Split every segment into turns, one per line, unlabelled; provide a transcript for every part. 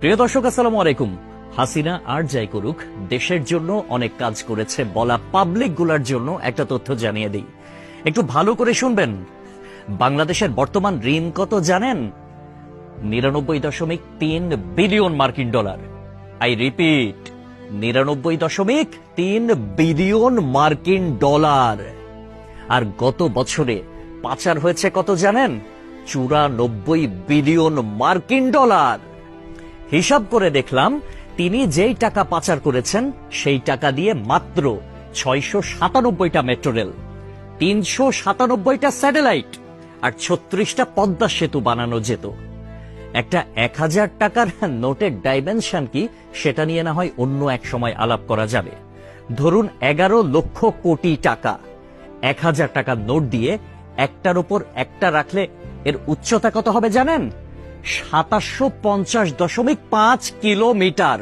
প্রিয় দর্শক, আসসালামু আলাইকুম। হাসিনা আর যাই করুক, দেশের জন্য অনেক কাজ করেছে বলা পাবলিক গুলার জন্য একটা তথ্য জানিয়ে দিই, একটু ভালো করে শুনবেন। বাংলাদেশের বর্তমান ঋণ কত জানেন? 99.3 বিলিয়ন মার্কিন ডলার। আই রিপিট, 99.3 বিলিয়ন মার্কিন ডলার। আর গত বছরে পাচার হয়েছে কত জানেন? 94 বিলিয়ন মার্কিন ডলার। হিসাব করে দেখলাম, তিনি যেই টাকা পাচার করেছেন সেই টাকা দিয়ে মাত্র 697টা মেট্রো রেল, 397টা স্যাটেলাইট আর 36টা পদ্মা সেতু বানানো যেত। একটা 1000 টাকার নোটের ডাইমেনশন কি, সেটা নিয়ে না হয় অন্য এক সময় আলাপ করা যাবে। ধরুন 11 লক্ষ কোটি টাকা 1000 টাকার নোট দিয়ে একটার উপর একটা রাখলে এর উচ্চতা কত হবে জানেন? 750.5 কিলোমিটার।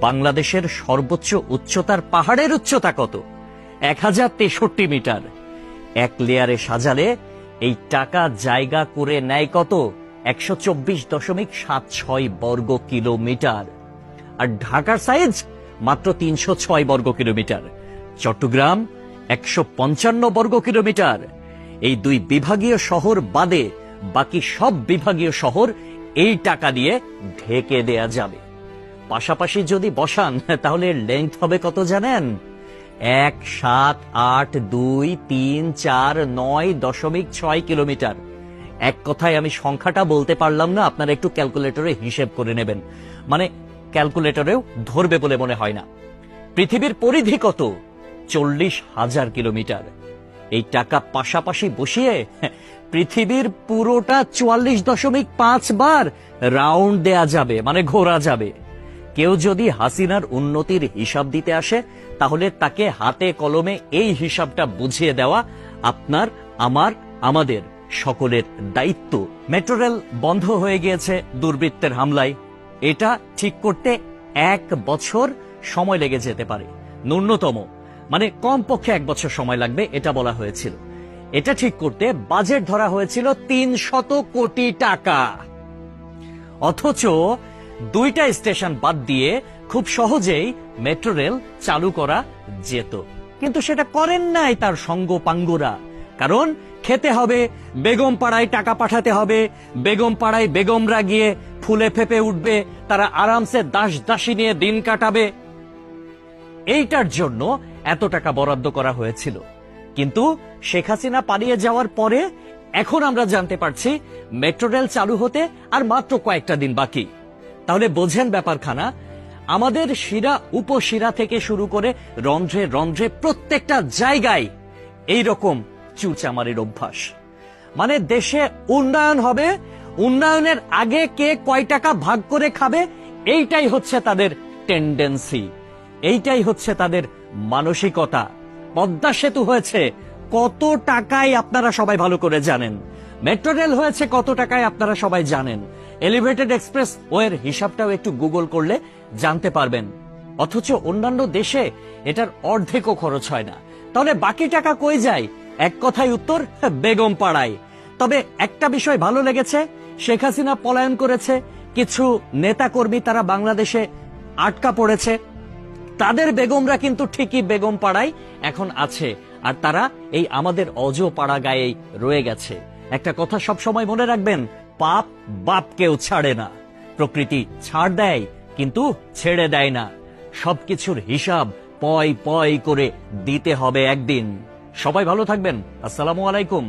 বাংলাদেশের সর্বোচ্চ উচ্চতার পাহাড়ের উচ্চতা কত? 1063 মিটার। এক লেয়ারে সাজালে এই টাকা জায়গা করে নেয় কত? 124.76 বর্গ কিলোমিটার। আর ঢাকার সাইজ মাত্র 306 বর্গ কিলোমিটার, চট্টগ্রাম 155 বর্গ কিলোমিটার। এই দুই বিভাগীয় শহর বাদে বাকি সব বিভাগীয় শহর এই টাকা দিয়ে ঢেকে দেয়া যাবে। পাশাপাশি যদি বসান তাহলে লেংথ হবে কত জানেন? 1782349.6 কিলোমিটার। এক কথায় আমি সংখ্যাটা বলতে পারলাম না, আপনারা একটু ক্যালকুলেটরে হিসেব করে নেবেন, মানে ক্যালকুলেটরেও ধরবে বলে মনে হয় না। পৃথিবীর পরিধি কত? 40,000 কিলোমিটার। এই টাকা পাশাপাশি বসিয়ে পৃথিবীর পুরোটা 44.5 বার রাউন্ড দেয়া যাবে, মানে ঘোরা যাবে। কেউ যদি হাসিনার উন্নতির হিসাব দিতে আসে, তাহলে তাকে হাতে কলমে এই হিসাবটা বুঝিয়ে দেওয়া আপনার, আমার, আমাদের সকলের দায়িত্ব। মেট্রো রেল বন্ধ হয়ে গিয়েছে দুর্বৃত্তের হামলায়। এটা ঠিক করতে 1 বছর সময় লেগে যেতে পারে, ন্যূনতম, মানে কমপক্ষে 1 বছর সময় লাগবে এটা বলা হয়েছিল। এটা ঠিক করতে বাজেট ধরা হয়েছিল 300 কোটি টাকা। অথচ 2টা স্টেশন বাদ দিয়ে খুব সহজেই মেট্রো রেল চালু করা যেত, কিন্তু সেটা করেন নাই তার সঙ্গপাঙ্গরা। কারণ খেতে হবে, বেগম পাড়ায় টাকা পাঠাতে হবে, বেগম পাড়ায় বেগমরা গিয়ে ফুলে ফেপে উঠবে, তারা আরামসে দাস দাসী নিয়ে দিন কাটাবে। এইটার জন্য এত টাকা বরাদ্দ করা হয়েছিল। কিন্তু শেখ হাসিনা পালিয়ে যাওয়ার পরে এখন আমরা জানতে পারছি মেট্রো রেল চালু হতে আর মাত্র কয়েকটা দিন বাকি। তাহলে বোঝেন ব্যাপারখানা। আমাদের শিরা উপশিরা থেকে শুরু করে রন্ধ্রে রন্ধ্রে প্রত্যেকটা জায়গায় এইরকম চুচামারির অভ্যাস। মানে দেশে উন্নয়ন হবে, উন্নয়নের আগে কে কয় টাকা ভাগ করে খাবে, এইটাই হচ্ছে তাদের টেন্ডেন্সি, এইটাই হচ্ছে তাদের মানসিকতা। পদ্মা সেতু হয়েছে কত টাকায় আপনারা সবাই ভালো করে জানেন। মেট্রো রেল হয়েছে কত টাকায় আপনারা সবাই জানেন। এলিভেটেড এক্সপ্রেস ওয়ের হিসাবটাও একটু গুগল করলে জানতে পারবেন। অথচ অন্যান্য দেশে এটার অর্ধেকও খরচ হয় না। তাহলে বাকি টাকা কই যায়? এক কথায় উত্তর, বেগম পাড়ায়। তবে একটা বিষয় ভালো লেগেছে, শেখ হাসিনা পলায়ন করেছে, কিছু নেতাকর্মী তারা বাংলাদেশে আটকা পড়েছে, তাদের বেগমরা কিন্তু ঠিকই বেগম পাড়ায় এখন আছে, আর তারা এই আমাদের অজ পাড়া গায়েই রয়ে গেছে। একটা কথা সব সময় মনে রাখবেন, পাপ বাপকেও ছাড়ে না। প্রকৃতি ছাড় দেয় কিন্তু ছেড়ে দেয় না। সবকিছুর হিসাব পয় পয় করে দিতে হবে একদিন। সবাই ভালো থাকবেন। আসসালামু আলাইকুম।